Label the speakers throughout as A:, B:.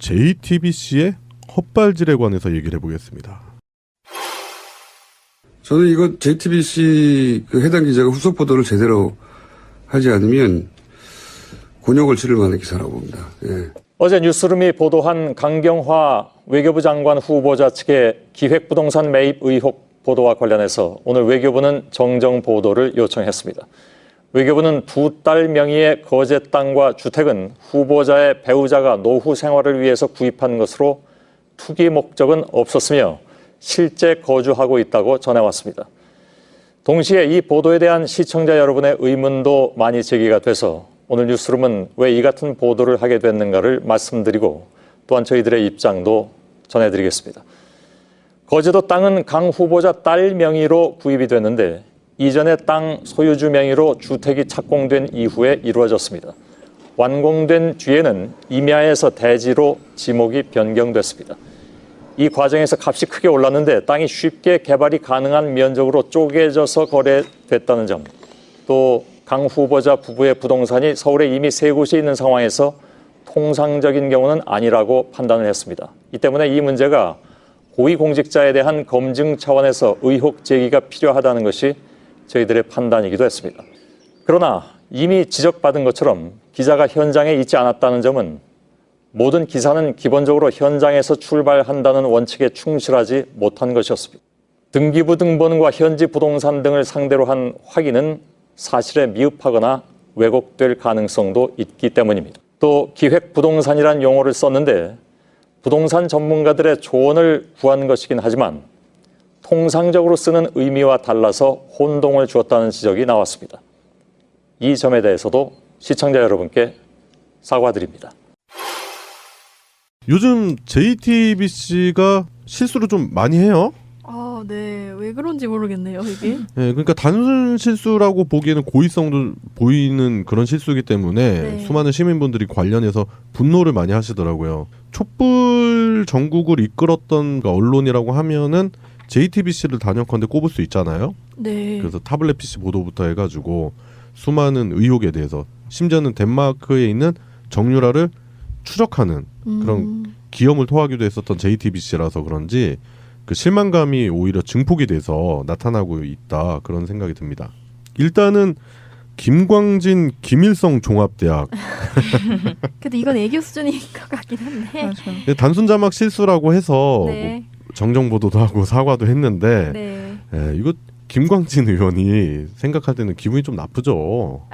A: JTBC의 헛발질에 관해서 얘기를 해보겠습니다.
B: 저는 이거 JTBC 그 해당 기자가 후속 보도를 제대로 하지 않으면 곤욕을 치를 만한 기사라고 봅니다. 예.
C: 어제 뉴스룸이 보도한 강경화 외교부 장관 후보자 측의 기획부동산 매입 의혹 보도와 관련해서 오늘 외교부는 정정 보도를 요청했습니다. 외교부는 두 딸 명의의 거제 땅과 주택은 후보자의 배우자가 노후 생활을 위해서 구입한 것으로 투기 목적은 없었으며 실제 거주하고 있다고 전해왔습니다. 동시에 이 보도에 대한 시청자 여러분의 의문도 많이 제기가 돼서 오늘 뉴스룸은 왜 이 같은 보도를 하게 됐는가를 말씀드리고 또한 저희들의 입장도 전해드리겠습니다. 거제도 땅은 강 후보자 딸 명의로 구입이 됐는데 이전에 땅 소유주 명의로 주택이 착공된 이후에 이루어졌습니다. 완공된 뒤에는 임야에서 대지로 지목이 변경됐습니다. 이 과정에서 값이 크게 올랐는데 땅이 쉽게 개발이 가능한 면적으로 쪼개져서 거래됐다는 점, 또 강 후보자 부부의 부동산이 서울에 이미 세 곳이 있는 상황에서 통상적인 경우는 아니라고 판단을 했습니다. 이 때문에 이 문제가 고위공직자에 대한 검증 차원에서 의혹 제기가 필요하다는 것이 저희들의 판단이기도 했습니다. 그러나 이미 지적받은 것처럼 기자가 현장에 있지 않았다는 점은 모든 기사는 기본적으로 현장에서 출발한다는 원칙에 충실하지 못한 것이었습니다. 등기부 등본과 현지 부동산 등을 상대로 한 확인은 사실에 미흡하거나 왜곡될 가능성도 있기 때문입니다. 또 기획부동산이란 용어를 썼는데 부동산 전문가들의 조언을 구한 것이긴 하지만 통상적으로 쓰는 의미와 달라서 혼동을 주었다는 지적이 나왔습니다. 이 점에 대해서도 시청자 여러분께 사과드립니다.
A: 요즘 JTBC가 실수를 좀 많이 해요.
D: 네. 왜 그런지 모르겠네요, 이게.
A: 네, 그러니까 단순 실수라고 보기에는 고의성도 보이는 그런 실수이기 때문에
D: 네.
A: 수많은 시민분들이 관련해서 분노를 많이 하시더라고요. 촛불 전국을 이끌었던 언론이라고 하면은 JTBC를 단연컨대 꼽을 수 있잖아요.
D: 네.
A: 그래서 타블렛 PC 보도부터 해가지고 수많은 의혹에 대해서 심지어는 덴마크에 있는 정유라를 추적하는 그런 기염을 토하기도 했었던 JTBC라서 그런지 그 실망감이 오히려 증폭이 돼서 나타나고 있다 그런 생각이 듭니다. 일단은 김광진 김일성 종합대학.
D: 근데 이건 애교 수준인 것 같긴 한데.
A: 단순 자막 실수라고 해서
D: 네.
A: 뭐 정정 보도도 하고 사과도 했는데
D: 네.
A: 이거 김광진 의원이 생각할 때는 기분이 좀 나쁘죠.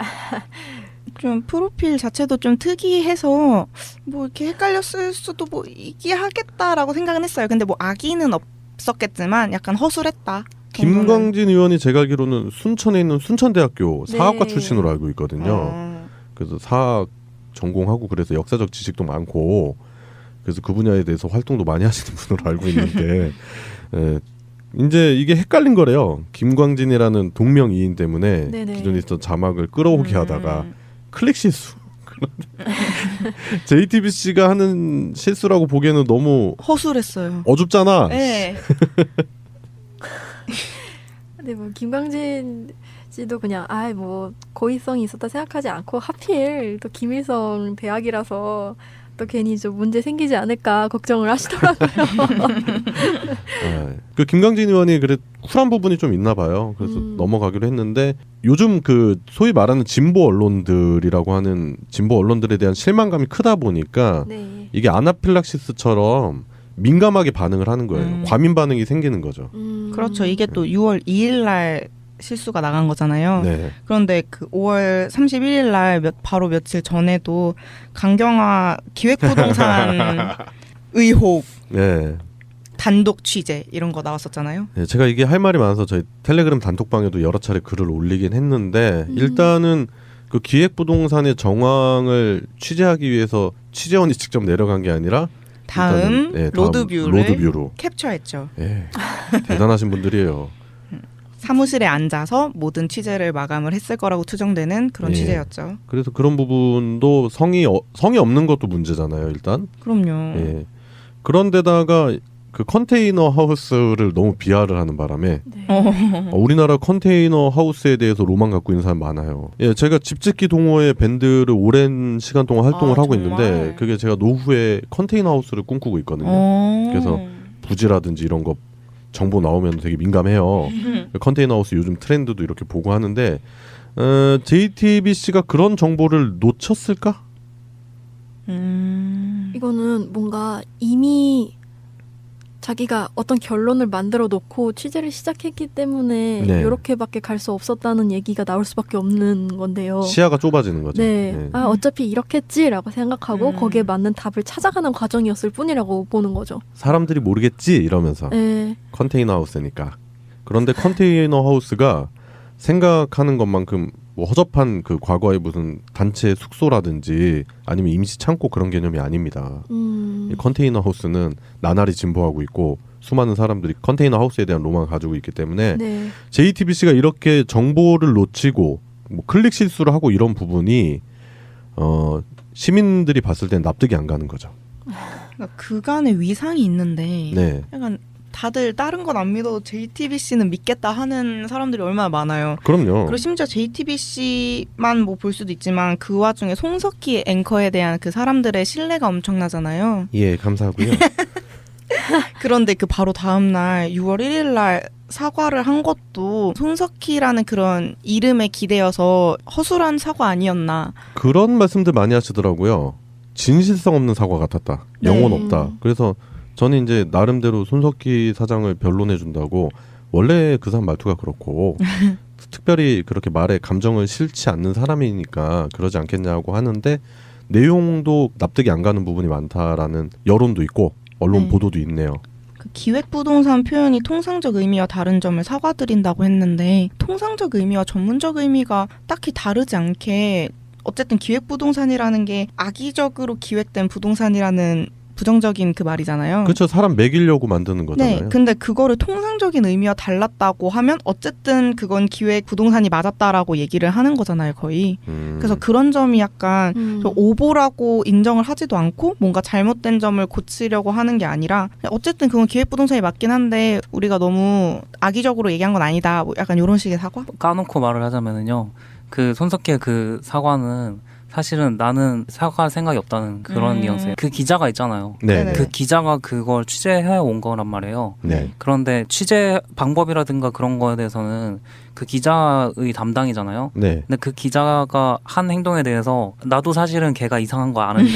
E: 좀 프로필 자체도 좀 특이해서 뭐 이렇게 헷갈렸을 수도 뭐 이기하겠다라고 생각은 했어요. 근데 뭐 악의는 없었겠지만 약간 허술했다.
A: 김광진 의원이 제가 알기로는 순천에 있는 순천대학교
D: 네.
A: 사학과 출신으로 알고 있거든요. 그래서 사학 전공하고 그래서 역사적 지식도 많고 그래서 그 분야에 대해서 활동도 많이 하시는 분으로 알고 있는데 이제 이게 헷갈린 거래요. 김광진이라는 동명이인 때문에
D: 네네.
A: 기존에 있던 자막을 끌어오게 하다가 클릭 실수. JTBC가 하는 실수라고 보기에는 너무
E: 허술했어요.
A: 어줍잖아.
E: 네.
D: 근데 뭐 김광진 씨도 그냥 뭐 고의성이 있었다 생각하지 않고 하필 또 김일성 대학이라서 또 괜히 좀 문제 생기지 않을까 걱정을 하시더라고요.
A: 그 김광진 의원이 그래 쿨한 부분이 좀 있나 봐요. 그래서 넘어가기로 했는데 요즘 그 소위 말하는 진보 언론들이라고 하는 진보 언론들에 대한 실망감이 크다 보니까
D: 네.
A: 이게 아나필락시스처럼 민감하게 반응을 하는 거예요. 과민 반응이 생기는 거죠.
E: 그렇죠. 이게 또 6월 2일 날 실수가 나간 거잖아요.
A: 네.
E: 그런데 그 5월 31일 날 바로 며칠 전에도 강경화 기획부동산 의혹
A: 네.
E: 단독 취재 이런 거 나왔었잖아요.
A: 네, 제가 이게 할 말이 많아서 저희 텔레그램 단톡방에도 여러 차례 글을 올리긴 했는데 일단은 그 기획부동산의 정황을 취재하기 위해서 취재원이 직접 내려간 게 아니라
E: 다음
A: 다음
E: 로드뷰로 캡처했죠.
A: 예, 대단하신 분들이에요.
E: 사무실에 앉아서 모든 취재를 마감을 했을 거라고 추정되는 그런
A: 예.
E: 취재였죠.
A: 그래서 그런 부분도 성이 없는 것도 문제잖아요. 일단.
E: 그럼요.
A: 예. 그런데다가 그 컨테이너 하우스를 너무 비하를 하는 바람에
D: 네.
A: 우리나라 컨테이너 하우스에 대해서 로망 갖고 있는 사람 많아요. 예, 제가 집짓기 동호회 밴드를 오랜 시간 동안 활동을 하고
E: 정말?
A: 있는데 그게 제가 노후에 컨테이너 하우스를 꿈꾸고 있거든요. 그래서 부지라든지 이런 거 정보 나오면 되게 민감해요. 컨테이너 하우스 요즘 트렌드도 이렇게 보고 하는데 JTBC가 그런 정보를 놓쳤을까?
D: 이거는 뭔가 이미 자기가 어떤 결론을 만들어 놓고 취재를 시작했기 때문에
A: 네.
D: 이렇게밖에 갈 수 없었다는 얘기가 나올 수밖에 없는 건데요.
A: 시야가 좁아지는 거죠.
D: 네. 아, 어차피 이렇겠지라고 생각하고
E: 음.
D: 거기에 맞는 답을 찾아가는 과정이었을 뿐이라고 보는 거죠.
A: 사람들이 모르겠지 이러면서
D: 네.
A: 컨테이너 하우스니까. 그런데 컨테이너 하우스가 생각하는 것만큼 뭐 허접한 그 과거의 무슨 단체 숙소라든지 아니면 임시 창고 그런 개념이 아닙니다. 이 컨테이너 하우스는 나날이 진보하고 있고 수많은 사람들이 컨테이너 하우스에 대한 로망을 가지고 있기 때문에
D: 네.
A: JTBC가 이렇게 정보를 놓치고 뭐 클릭 실수를 하고 이런 부분이 시민들이 봤을 땐 납득이 안 가는 거죠.
E: 그러니까 그간의 위상이 있는데
A: 네,
E: 약간 다들 다른 건 안 믿어도 JTBC는 믿겠다 하는 사람들이 얼마나 많아요.
A: 그럼요.
E: 그리고 심지어 JTBC만 뭐 볼 수도 있지만 그 와중에 송석희 앵커에 대한 그 사람들의 신뢰가 엄청나잖아요.
A: 예, 감사하고요.
E: 그런데 그 바로 다음 날 6월 1일 날 사과를 한 것도 송석희라는 그런 이름에 기대어서 허술한 사과 아니었나.
A: 그런 말씀들 많이 하시더라고요. 진실성 없는 사과 같았다. 영혼
E: 네.
A: 없다. 그래서 저는 이제 나름대로 손석희 사장을 변론해 준다고 원래 그 사람 말투가 그렇고 특별히 그렇게 말에 감정을 실지 않는 사람이니까 그러지 않겠냐고 하는데 내용도 납득이 안 가는 부분이 많다라는 여론도 있고 언론
E: 네.
A: 보도도 있네요.
E: 그 기획부동산 표현이 통상적 의미와 다른 점을 사과드린다고 했는데 통상적 의미와 전문적 의미가 딱히 다르지 않게 어쨌든 기획부동산이라는 게 악의적으로 기획된 부동산이라는 부정적인 그 말이잖아요.
A: 그렇죠. 사람 먹이려고 만드는 거잖아요.
E: 네, 근데 그거를 통상적인 의미와 달랐다고 하면 어쨌든 그건 기획 부동산이 맞았다라고 얘기를 하는 거잖아요, 거의. 그래서 그런 점이 약간 좀 오보라고 인정을 하지도 않고 뭔가 잘못된 점을 고치려고 하는 게 아니라 어쨌든 그건 기획 부동산이 맞긴 한데 우리가 너무 악의적으로 얘기한 건 아니다. 뭐 약간 이런 식의 사과?
F: 까놓고 말을 하자면은요, 그 손석희의 그 사과는 사실은 나는 사과할 생각이 없다는 그런 뉘앙스예요. 그 기자가 있잖아요.
A: 네.
E: 네네.
F: 그 기자가 그걸 취재해 온 거란 말이에요.
A: 네.
F: 그런데 취재 방법이라든가 그런 거에 대해서는 그 기자의 담당이잖아요.
A: 네.
F: 근데 그 기자가 한 행동에 대해서 나도 사실은 걔가 이상한 거 아는데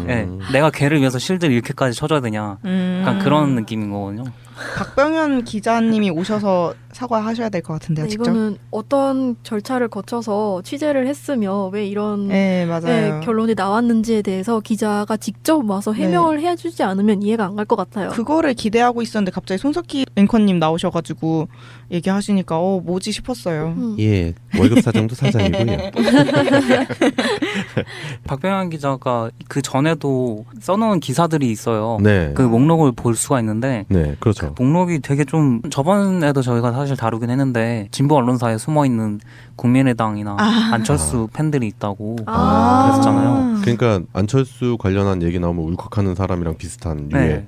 F: 네, 내가 걔를 위해서 실드를 이렇게까지 쳐줘야 되냐. 약간 그런 느낌인 거거든요.
E: 박병현 기자님이 오셔서 사과하셔야 될 것 같은데요,
D: 네,
E: 직접.
D: 이거는 어떤 절차를 거쳐서 취재를 했으며 왜 이런
E: 네, 맞아요.
D: 네, 결론이 나왔는지에 대해서 기자가 직접 와서 해명을 해주지 않으면 이해가 안 갈 것 같아요.
E: 그거를 기대하고 있었는데 갑자기 손석희 앵커님 나오셔가지고 얘기하시니까 뭐지 싶었어요.
A: 예. 월급 사정도 사장이고요.
F: 박병현 기자가 그 전에도 써놓은 기사들이 있어요.
A: 네.
F: 그 목록을 볼 수가 있는데
A: 네. 그렇죠.
F: 목록이 되게 좀 저번에도 저희가 사실 다루긴 했는데 진보 언론사에 숨어있는 국민의당이나 안철수 팬들이 있다고 그랬었잖아요.
A: 그러니까 안철수 관련한 얘기 나오면 울컥하는 사람이랑 비슷한 류의
F: 네.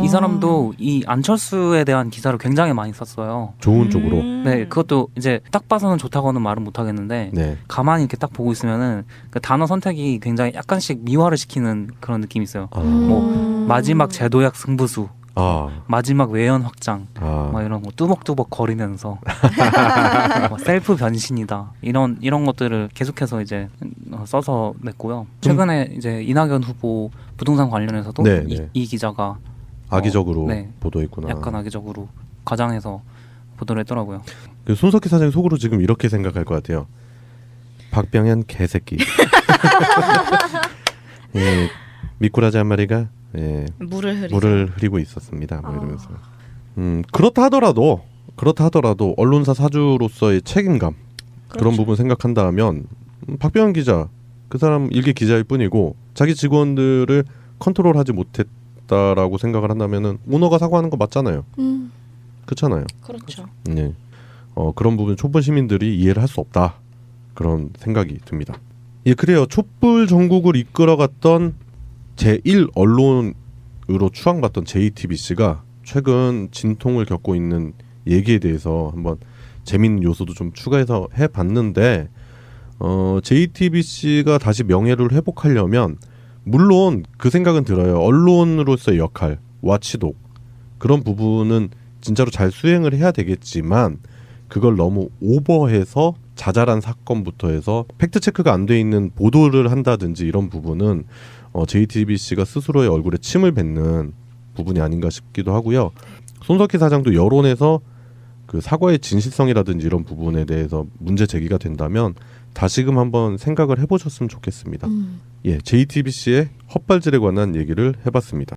F: 이 사람도 이 안철수에 대한 기사를 굉장히 많이 썼어요.
A: 좋은 쪽으로.
F: 네, 그것도 이제 딱 봐서는 좋다고는 말은 못 하겠는데
A: 네.
F: 가만히 이렇게 딱 보고 있으면은 그 단어 선택이 굉장히 약간씩 미화를 시키는 그런 느낌이 있어요. 뭐 마지막 제도약 승부수, 마지막 외연 확장, 막 이런 거 뚜벅뚜벅 거리면서 뭐 셀프 변신이다 이런 것들을 계속해서 이제 써서 냈고요. 최근에 이제 이낙연 후보 부동산 관련해서도
A: 네,
F: 이 기자가
A: 악의적으로
F: 네.
A: 보도했구나.
F: 약간 악의적으로 과장해서 보도를 했더라고요.
A: 그 손석희 사장이 속으로 지금 이렇게 생각할 것 같아요. 박병현 개새끼. 예, 미꾸라지 한 마리가 물을 흐리고 있었습니다. 뭐 이러면서. 그렇다 하더라도 언론사 사주로서의 책임감 그런 부분 생각한다면 박병현 기자 그 사람 일개 기자일 뿐이고 자기 직원들을 컨트롤하지 못했다라고 생각을 한다면은 오너가 사과하는 거 맞잖아요. 그렇잖아요.
E: 그렇죠.
A: 네. 그런 부분 촛불 시민들이 이해를 할 수 없다. 그런 생각이 듭니다. 예, 그래요. 촛불 전국을 이끌어갔던 제1 언론 으로 추앙받던 JTBC가 최근 진통을 겪고 있는 얘기에 대해서 한번 재밌는 요소도 좀 추가해서 해봤는데 JTBC가 다시 명예를 회복하려면 물론 그 생각은 들어요. 언론으로서의 역할, 와치독 그런 부분은 진짜로 잘 수행을 해야 되겠지만 그걸 너무 오버해서 자잘한 사건부터 해서 팩트체크가 안 돼 있는 보도를 한다든지 이런 부분은 JTBC가 스스로의 얼굴에 침을 뱉는 부분이 아닌가 싶기도 하고요. 손석희 사장도 여론에서 그 사과의 진실성이라든지 이런 부분에 대해서 문제 제기가 된다면 다시금 한번 생각을 해보셨으면 좋겠습니다. 예, JTBC의 헛발질에 관한 얘기를 해봤습니다.